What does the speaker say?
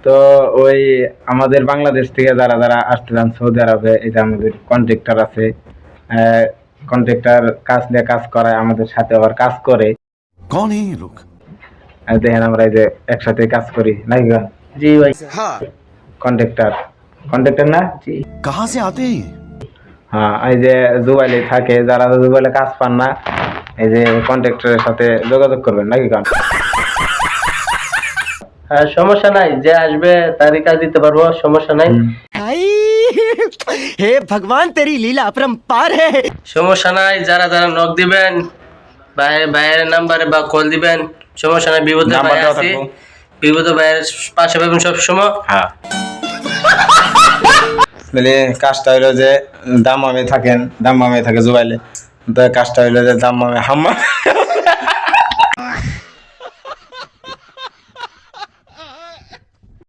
তো ওই আমাদের বাংলাদেশ থেকে যারা যারা আসতে চান সৌদি আরবে, এই যে আমাদের কন্ট্রাক্টর আছে, কন্ট্রাক্টর কাজ নিয়ে কাজ করায়, আমাদের সাথে আবার কাজ করে। कौन है ये लोग? দেখেন আমরা এই যে একসাথে কাজ করি নাকি গান? জি ভাই। কন্ট্রাক্টর, কন্ট্রাক্টর না? জি। कहाँ से आते हैं ये? হ্যাঁ, এই যে দুবাইলে থাকে, যারা দুবাইলে কাজ পান না, এই যে কন্ট্রাক্টরের সাথে যোগাযোগ করবেন নাকি গান? হ্যাঁ, সমস্যা নাই, যে আসবে তারই কাজ দিতে পারবো, সমস্যা নাই। हे भगवान तेरी लीला अपरंपार है। সমস্যা নাই, যারা যারা নক দিবেন ভাইয়ের নাম্বারে বা কল দিবেন, সমস্যা নাই। বিপদে ভাই নাম্বার দেওয়া আছি, থাকবো। বিপদে ভাইয়ের পাশে পাবেন সবসময়। হ্যাঁ। মানে কাজটা হইলো যে দাম্মামে থাকে জুবাইলে, তো কাজটা হইলো যে দাম্মামে হাম্মা